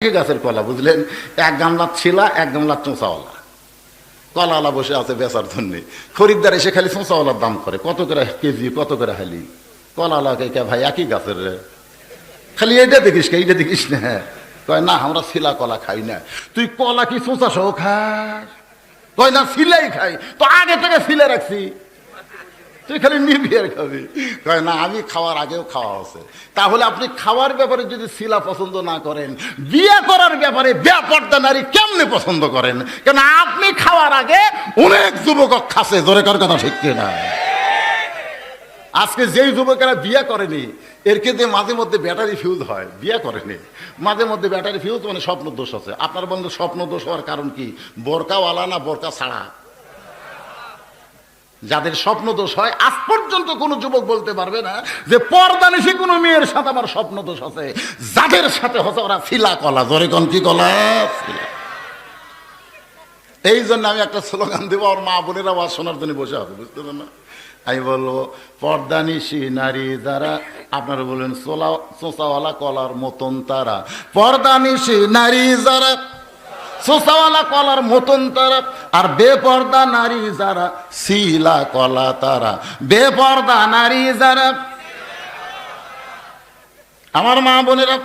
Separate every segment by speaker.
Speaker 1: গাছের কলা বুঝলেন, এক গামলা ছিলা এক গামলা চোঁচাওয়ালা কলাওয়ালা বসে আছে বেচার জন্য। খরিদ্দার এসে খালি চোঁচাওয়ালার দাম করে, কত করে কেজি, কত করে হালি। কলাওয়ালাকে কে ভাই একই গাছের রে, খালি এইটা দেখিস কে, এইটা দেখিস না। কয় না আমরা ছিলা কলা খাই না। তুই কলা কি চোঁচা সহ খাস? কয় না ছিলাই খাই, তো আগে থেকে ছিলে রাখছি, তুই খালি নিবিয়ে খাবি। কয় না আমি খাওয়ার আগেও খাওয়া আছে। তাহলে আপনি খাওয়ার ব্যাপারে যদি শিলা পছন্দ না করেন, বিয়ে করার ব্যাপারে বেপর্দা নারী কেমনে পছন্দ করেন? কেন আপনি খাওয়ার আগে অনেক যুবক খাচ্ছে, জোরে কার কথা ঠিক কিনা? আজকে যেই যুবকেরা বিয়ে করেনি এর ক্ষেত্রে মাঝে মধ্যে ব্যাটারি ফিউজ হয়, বিয়ে করেনি মাঝে মধ্যে ব্যাটারি ফিউজ, মানে স্বপ্ন দোষ আছে। আপনার বন্ধু স্বপ্ন দোষ হওয়ার কারণ কি? বোরকাওয়ালা না বোরকা ছাড়া? যাদের স্বপ্ন দোষ হয় আজ পর্যন্ত কোন যুবক বলতে পারবে না যে পর্দানিশী কোনো মেয়ের সাথে আমার স্বপ্ন দোষ আছে। যাদের সাথে হচ্ছে ওরা ছিলা কলা, জোরে কোন কি কলা? এই জন্য আমি একটা স্লোগান দেবো, আর মা বোনেরা আওয়াজ শোনার জন্য বসে আছে, বুঝতে পারেন না? আমি বলবো পর্দানিশী নারী যারা, আপনারা বলবেন চোঁচাওয়ালা কলার মতন তারা। পর্দানিশী নারী যারা, চোঁচাওয়ালা কলার মতন তারা, আর বেপর্দা নারী যারা শিলা কলা তারা। বেপর্দা নারী যারা, আমার মা বোনেরা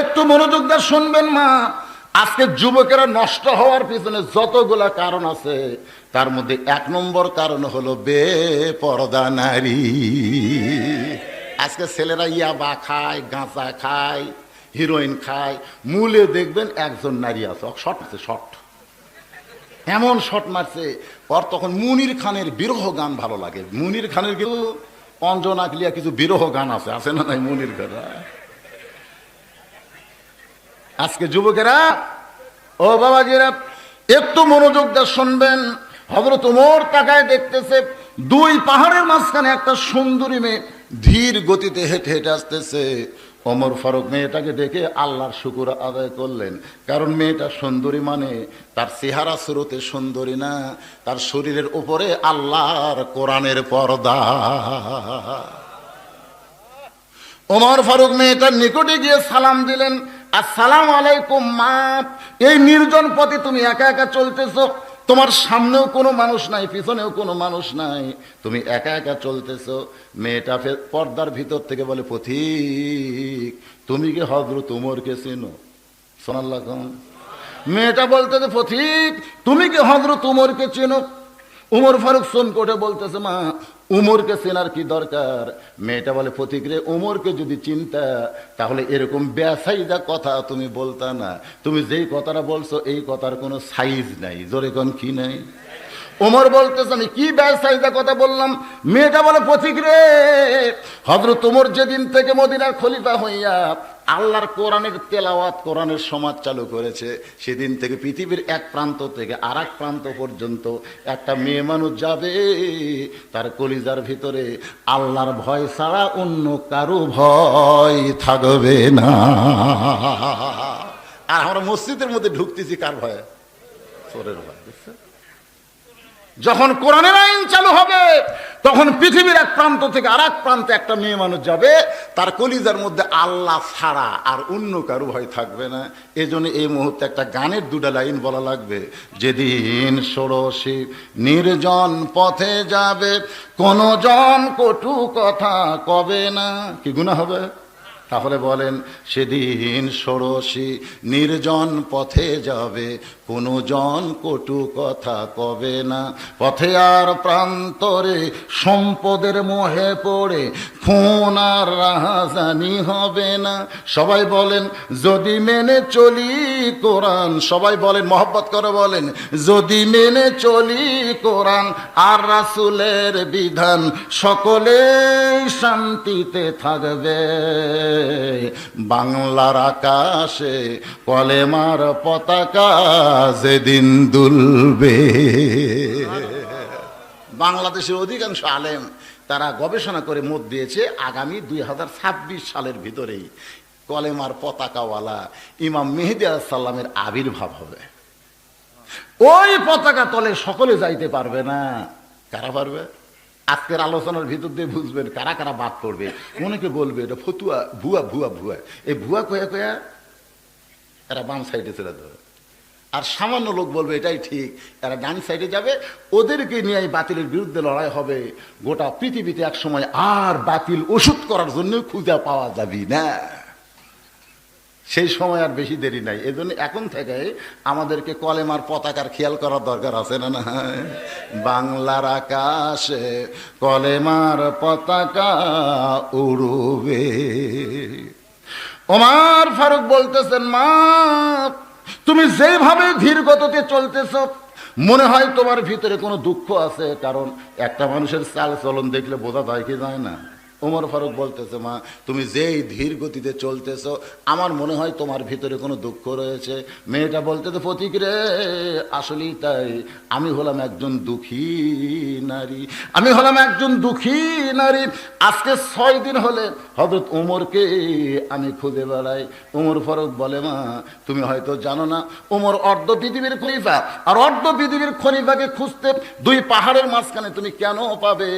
Speaker 1: একটু মনোযোগ দিয়ে শুনবেন মা। আজকে যুবকেরা নষ্ট হওয়ার পিছনে যতগুলা কারণ আছে তার মধ্যে এক নম্বর কারণ হলো বেপর্দা নারী। আজকে ছেলেরা ইয়াবা খায়, গাঁজা খায়, হিরোইন খায়, মূলে দেখবেন একজন নারী আছে, শট আছে, শট এমন শট মারছে। ওর তখন মুনির খানের বিরহ গান ভালো লাগে। মুনির খানের কিন্তু অঞ্জনা ক্লিয়া কিছু বিরহ গান আছে, আছে না নাই মুনির গান? আজকে যুবকেরা, ও বাবাজিরা একটু মনোযোগ দিয়ে শুনবেন। হযরত ওমর তাকায় দেখতেছে দুই পাহাড়ের মাঝখানে একটা সুন্দরী মেয়ে ধীর গতিতে হেঁটে হেঁটে আসতেছে। ওমর ফারুক মেয়েটাকে দেখে আল্লাহর শুকর আদায় করলেন, কারণ মেয়েটা সুন্দরী মানে তার চেহারা সুরতে সুন্দরী না, তার শরীরের উপরে আল্লাহর কোরআনের পর্দা। ওমর ফারুক মেয়েটার নিকটে গিয়ে সালাম দিলেন, আসসালামু আলাইকুম মা। এই নির্জন পথে তুমি একা একা চলতেছো, তোমার সামনেও কোনো মানুষ নাই, পিছনেও কোনো মানুষ নাই, তুমি একা একা চলতেছো। মেয়েটা পর্দার ভিতর থেকে বলে, পথিক তুমি কি হযরত ওমরকে চেনো? সুবহানাল্লাহ। মেয়েটা বলতেছে, পথিক তুমি কি হযরত ওমরকে চেনো? উমর ফারুক চমকে বলতেছে, মা উমরকে চেনার কি দরকার? মেয়েটা বলে, পথিক রে, উমরকে যদি চিন্তা তাহলে এরকম বেসাইজা কথা তুমি বলতা না। তুমি যেই কথাটা বলছো এই কথার কোনো সাইজ নাই, জোরে কোন কি নাই? ওমর বলতেছে, আমি কি বেসাইজা কথা বললাম? মেয়েটা বলে, পথিক রে, হযরত ওমর যেদিন থেকে মদিনার খলিফা হইয়া আল্লাহর কোরআনের তেলাওয়াত, কোরআনের সমাজ চালু করেছে, সেদিন থেকে পৃথিবীর এক প্রান্ত থেকে আর এক প্রান্ত পর্যন্ত একটা মেয়ে মানুষ যাবে, তার কলিজার ভিতরে আল্লাহর ভয় ছাড়া অন্য কারো ভয় থাকবে না। আর আমরা মসজিদের মধ্যে ঢুকতেছি কার ভয়ে? চোরের ভয়। যখন কোরআনের আইন চালু হবে তখন পৃথিবীর এক প্রান্ত থেকে আর এক প্রান্তে একটা মেয়ে মানুষ যাবে, তার কলিজার মধ্যে আল্লাহ ছাড়া আর অন্য কারো ভয় থাকবে না। এজন্য এই মুহূর্তে একটা গানের দুটা লাইন বলা লাগবে। যেদিন ষোড়শী নির্জন পথে যাবে, কোন জন কটু কথা কবে না। কি গুনাহ হবে? তাহলে বলেন, সেদিন ষোড়শী নির্জন পথে যাবে, কোনো জন কটু কথা কবে না। পথে আর প্রান্তরে সম্পদের মোহে পড়ে খুন আর রাহাজানি হবে না। সবাই বলেন, যদি মেনে চলি কোরআন। সবাই বলেন, মহব্বত করে বলেন, যদি মেনে চলি কোরআন আর রাসূলের বিধান, সকলেই শান্তিতে থাকবে। বাংলার আকাশে কলেমার পতাকা যেদিন দুলবে। বাংলাদেশের অধিকাংশ আলেম তারা গবেষণা করে মত দিয়েছে, আগামী 2026 সালের ভিতরেই কলেমার পতাকাওয়ালা ইমাম মেহেদী আলাইহিস সালামের আবির্ভাব হবে। ওই পতাকা তলে সকলে যাইতে পারবে না। কারা পারবে? আজকের আলোচনার ভিতর দিয়ে বুঝবেন কারা কারা বাদ পড়বে। অনেকে বলবে এটা ফতুয়া, ভুয়া ভুয়া ভুয়া। এই ভুয়া কয়া কয়া এরা বাম সাইডে চলে যাবে, আর সামান্য লোক বলবে এটাই ঠিক, এরা ডান সাইডে যাবে। ওদেরকে নিয়ে এই বাতিলের বিরুদ্ধে লড়াই হবে। গোটা পৃথিবীতে এক সময় আর বাতিল ওষুধ করার জন্য খুঁজে পাওয়া যাবে না। সেই সময় আর বেশি দেরি নাই। এজন্য এখন থেকে আমাদেরকে কলেমার পতাকার খেয়াল করার দরকার আছে না? না, বাংলার আকাশে কলেমার পতাকা উড়বে। ওমর ফারুক বলতেছেন, মা তুমি যেভাবে ধীর গতিতে চলতেছ মনে হয় তোমার ভিতরে কোনো দুঃখ আছে, কারণ একটা মানুষের চাল চলন দেখলে বোঝা যায় কি যায় না। ওমর ফারুক বলতেছে, মা তুমি যেই ধীর গতিতে চলতেছ আমার মনে হয় তোমার ভিতরে কোনো দুঃখ রয়েছে। মেয়েটা বলতেছে, ফতিক রে আসলেই তাই, আমি হলাম একজন দুঃখী নারী, আমি হলাম একজন দুঃখী নারী। আজকে 6 দিন হলে হযরত ওমরকে আমি খুঁজে বেড়াই। ওমর ফারুক বলে, মা তুমি হয়তো জানো না, ওমর অর্ধ পৃথিবীর খলিফা, আর অর্ধ পৃথিবীর খলিফাকে খুঁজতে 2 পাহাড়ের মাঝখানে তুমি কেন পাবে?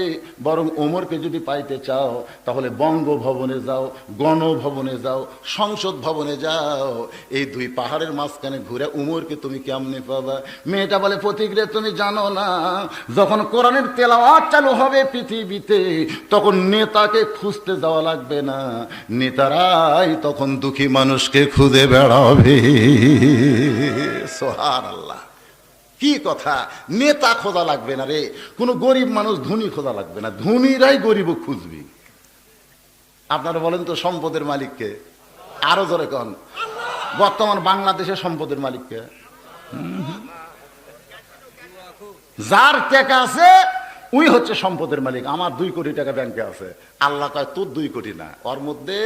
Speaker 1: বরং ওমরকে যদি পাইতে চাও তাহলে বঙ্গভবনে যাও, গণভবনে যাও, সংসদ ভবনে যাও। এই 2 পাহাড়ের মাঝখানে ঘুরে উমরকে তুমি কেমনে পাবা? মেয়েটা বলে, ফতিক রে তুমি জানো না, যখন কোরআনের তেলাওয়াত চালু হবে পৃথিবীতে তখন নেতাকে খুঁজতে যাওয়া লাগবে না, নেতারাই তখন দুঃখী মানুষকে খুঁজে বেড়াবে। সুবহানাল্লাহ, কি কথা! নেতা খোঁজা লাগবে না রে, কোনো গরিব মানুষ ধনী খোঁজা লাগবে না, ধনীরাই গরিব খুঁজবি। আপনারা বলেন তো সম্পদের মালিককে? আরো জোরে কন। বর্তমান বাংলাদেশের সম্পদের মালিককে? যার টাকা আছে উই হচ্ছে সম্পদের মালিক। আমার 2 কোটি টাকা ব্যাংকে আছে, আল্লাহ কয় তোর 2 কোটি না, ওর মধ্যে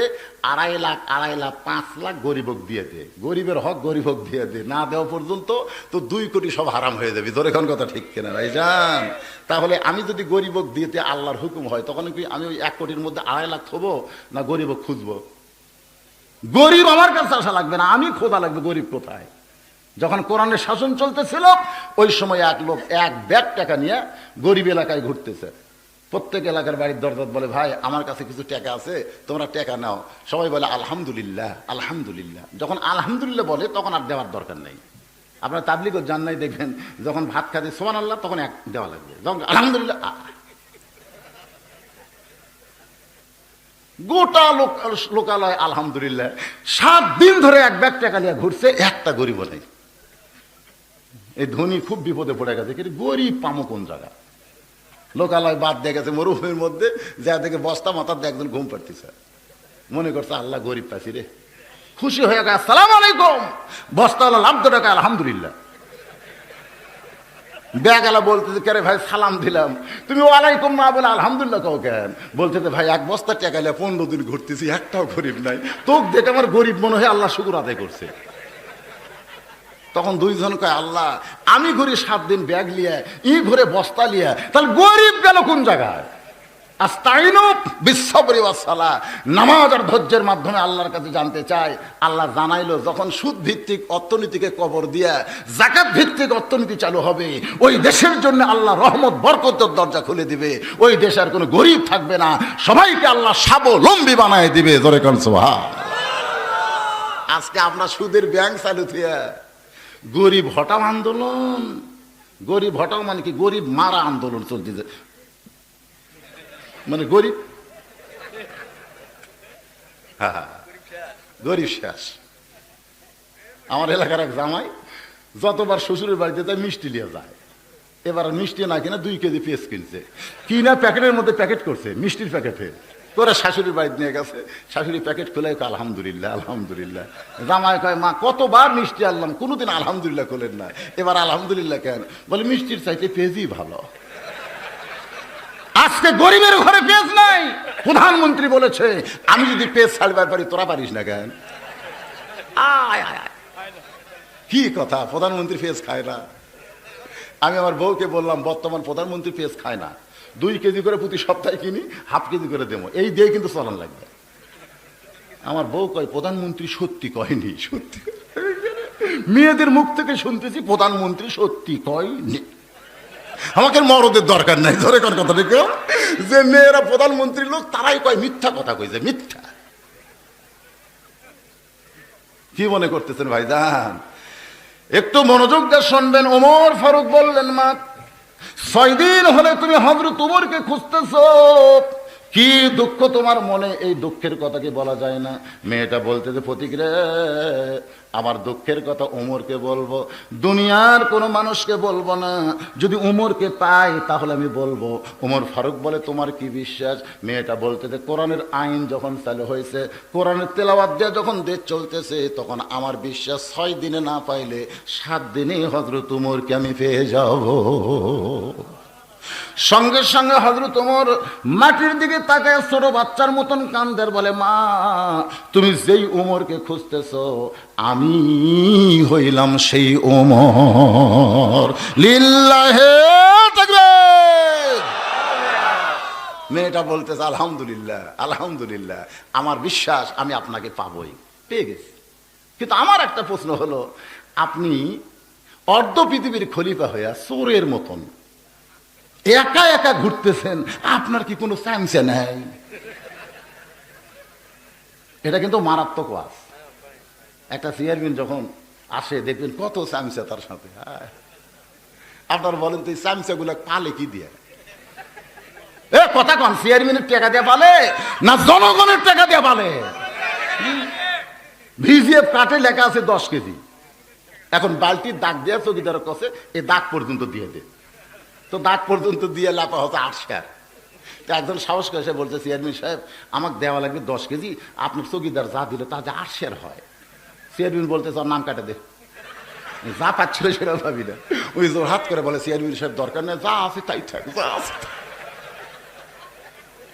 Speaker 1: 2.5 লাখ 5 লাখ গরিবক দিয়ে দে, গরিবের হক গরিবক দিয়ে দে, না দেওয়া পর্যন্ত তো 2 কোটি সব হারাম হয়ে যাবে। ধরে কোন কথা ঠিক কিনা ভাইজান? তাহলে আমি যদি গরিবক দিতে আল্লাহর হুকুম হয় তখন কি আমি ওই 1 কোটির মধ্যে 2.5 লাখ থবো না গরিবক খুঁজবো? গরিব আমার কাছে আসা লাগবে না, আমি খোঁজা লাগবে গরিব কোথায়। যখন কোরআনের শাসন চলতেছিল ওই সময় এক লোক 1 ব্যাগ টাকা নিয়ে গরিব এলাকায় ঘুরতেছে। প্রত্যেক এলাকার বাড়ির দরজা বলে, ভাই আমার কাছে কিছু টাকা আছে, তোমরা টাকা নাও। সবাই বলে আলহামদুলিল্লাহ আলহামদুলিল্লাহ। যখন আলহামদুলিল্লাহ বলে তখন আর দেওয়ার দরকার নেই। আপনারা তাবলীগও জান নাই, দেখবেন যখন ভাত খাতে সুবহানাল্লাহ তখন 1 দেওয়া লাগবে, যখন আলহামদুলিল্লাহ। গোটা লোকালয় আলহামদুলিল্লাহ। 7 দিন ধরে 1 ব্যাগ টাকা নিয়ে ঘুরছে, একটা গরিব নেই। এই ধনী খুব বিপদে পড়ে গেছে, কিন্তু গরিব পামো কোন জায়গা? লোকালয় বাদ দিয়ে গেছে মরুভূমির মধ্যে, যা দেখে বস্তা মাথার দিয়ে একজন ঘুম পাড়তেছে, মনে করছে আল্লাহ গরিব পাইছি রে, খুশি হয়ে গেছে, আসসালামু আলাইকুম। বস্তা হলো লাভ টাকা, আলহামদুলিল্লাহ। ব্যাগেলা বলতেছে, কে রে ভাই সালাম দিলাম, তুমি ওয়ালাইকুম না বলে আলহামদুলিল্লাহ কও কেন? বলতেছে, ভাই 1 বস্তা টাকা নিয়ে 15 দিন ঘুরতেছি, একটাও গরিব নাই, তোকে দেখে আমার গরিব মনে হয় আল্লাহ শুকর আদায় করছে। তখন 2 জন কয়, আল্লাহ আমি ঘুরি 7 দিন ব্যাগ লিয়ে, ই ঘুরে বস্তা লিয়ে, তাহলে গরিব গেল কোন জায়গায়? আস্তাইনু বিসসবরি ওয়াস সালাহ, নামাজ আর ধৈর্যের মাধ্যমে আল্লাহর কাছে জানতে চায়। আল্লাহ জানাইলো, যখন সুদ ভিত্তিক অর্থনীতিকে কবর দিয়া যাকাত ভিত্তিক অর্থনীতি চালু হবে, ওই দেশের জন্য আল্লাহ রহমত বরকতের দরজা খুলে দিবে, ওই দেশে আর কোনো গরিব থাকবে না, সবাইকে আল্লাহ স্বাবলম্বী বানায় দিবে। জোরে কোন সুবহানাল্লাহ। আজকে আমরা সুদের ব্যাংক চালু থিয়া গরিব হটাও আন্দোলন, গরিব হটাও মানে কি? গরিব মারা আন্দোলন চলতেছে, মানে গরিব গরিব শেষ। আমার এলাকার এক জামাই যতবার শ্বশুরের বাড়িতে যায় মিষ্টি নিয়ে যায়, এবার মিষ্টি না কিনা 2 কেজি পেঁয়াজ কিনছে, কিনা প্যাকেটের মধ্যে প্যাকেট করছে, মিষ্টির প্যাকেটে করে শাশুড়ির বাড়িতে নিয়ে গেছে। শাশুড়ি প্যাকেট খুলে আলহামদুলিল্লাহ আলহামদুলিল্লাহ। জামাই কয়, মা কতবার মিষ্টি আনলাম, কোনোদিন আলহামদুলিল্লাহ করলেন না, এবার আলহামদুলিল্লাহ কেন? বলে মিষ্টির চাইতে পেঁয়াজই ভালো। আজকে গরিবের ঘরে পেঁয়াজ নাই। প্রধানমন্ত্রী বলেছে, আমি যদি পেঁয়াজ ছাড়বার পারি তোরা পারিস না কেন? কি কথা! প্রধানমন্ত্রী পেঁয়াজ খায় না? আমি আমার বউকে বললাম, বর্তমান প্রধানমন্ত্রী পেঁয়াজ খায় না, 2 কেজি করে প্রতি সপ্তাহে কিনি, ½ কেজি করে দেবো, এই দিয়ে কিন্তু চলান লাগবে। আমার বউ কয়, প্রধানমন্ত্রী সত্যি কয়নি, সত্যি। মেয়েদের মুখ থেকে শুনতেছি প্রধানমন্ত্রী সত্যি কয়নি। আমাকে মরদের দরকার নাই, ধরে কোন কথা দেখো, যে মেয়েরা প্রধানমন্ত্রী লোক তারাই কয় মিথ্যা কথা কইছে, মিথ্যা। কি মনে করতেছেন ভাইজান? একটু মনোযোগ দিয়ে শুনবেন। ওমর ফারুক বললেন, মা 6 দিন হলে তুমি হযরত উমরকে খুঁজতেছো, কি দুঃখ তোমার মনে? এই দুঃখের কথা কি বলা যায় না? মেয়েটা বলতে যে, ফতিক রে, আমার দুঃখের কথা ওমরকে বলবো, দুনিয়ার কোনো মানুষকে বলবো না। যদি ওমরকে পাই তাহলে আমি বলবো। ওমর ফারুক বলে, তোমার কি বিশ্বাস? মেয়েটা বলতে যে, কোরআনের আইন যখন চালু হয়েছে, কোরআনের তেলাওয়াত দিয়ে যখন দেশ চলতেছে, তখন আমার বিশ্বাস 6 দিনে না পাইলে 7 দিনে হযরত উমরকে আমি পেয়ে যাব। সঙ্গে সঙ্গে হযরত ওমর মাটির দিকে তাকায় ছোট বাচ্চার মতন কান্দের, বলে, মা তুমি যেই ওমরকে খুঁজতেছো, আমি হইলাম সেই ওমর। লিল্লাহে তাকবীর। মেয়েটা বলতেছে, আলহামদুলিল্লাহ আলহামদুলিল্লাহ, আমার বিশ্বাস আমি আপনাকে পাবই, পেয়ে গেছি। কিন্তু আমার একটা প্রশ্ন হলো, আপনি অর্ধ পৃথিবীর খলিফা হইয়া চোরের মতন একা একা ঘুরতেছেন, আপনার কি কোনো চামচা নাই? এটা কিন্তু মারাত্মক ওয়াজ। একটা চেয়ারম্যান যখন আসে দেখবেন কত চামচা তার সাথে। আপনার বলেন তো, এই চামচা গুলা পালে কি দিয়ে? কথা কন, চেয়ারম্যানের টাকা দিয়ে পালে না জনগণের টাকা দিয়ে পালে? ভিজিএফ কাটে লেখা আছে 10 কেজি। এখন বালতির দাগ দিয়ে চৌকিদার কাছে এই দাগ পর্যন্ত দিয়ে দে, তো দাগ পর্যন্ত দিয়ে লাপা হতো 8 শেয়ার। তো একজন সাহস করে এসে বলছে, চেয়ারম্যান সাহেব আমাকে দেওয়া লাগবে 10 কেজি, আপনার চৌকিদার যা দিল তা যে 8 শেয়ার হয়। চেয়ারম্যান বলতে, তোর নাম কাটে দে, যা পাচ্ছিল সেটা ভাবি না। ওই জোর হাত করে বলে, চেয়ারম্যান সাহেব দরকার নেই, যা আছে তাই থাক, যা আছে।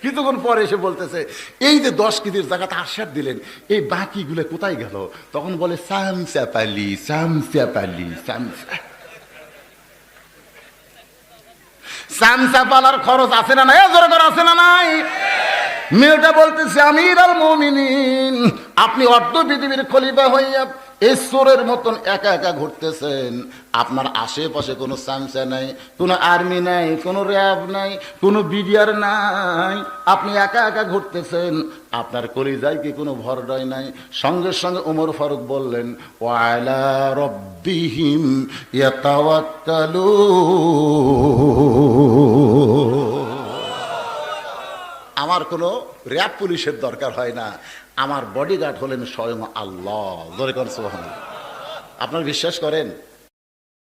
Speaker 1: কিছুক্ষণ পরে এসে বলতেছে, এই যে 10 কেজির জায়গাতে 8 শেয়ার দিলেন, এই বাকিগুলো কোথায় গেল? তখন বলে, চামচা পালি, চামচা পালি, চামচা। চামচা পালার খরচ আছে না নাই? জোরে করে আছে না নাই? মেয়েটা বলতেছে, আমিরুল মুমিনিন, আপনি অর্ধ পৃথিবীর খলিফা হইয়া এই চোরের মতন একা একা ঘুরতেছেন, আপনার আশেপাশে কোনো চামচা নাই, কোনো আর্মি নাই, কোনো র্যাব নাই, কোনো বিডিআর নাই, আপনি একা একা ঘুরতেছেন, আপনার কলিজায় কি কোনো ভরডয় নাই? সঙ্গে সঙ্গে ওমর ফারুক বললেন, ওয়ালা রব্বিহিম ইয়াতাওয়াক্কালুন, আমার কোনো র্যাব পুলিশের দরকার হয় না, আমার বডিগার্ড হলেন স্বয়ং আল্লাহ। জোরে করে সুবহানাল্লাহ। আপনারা বিশ্বাস করেন?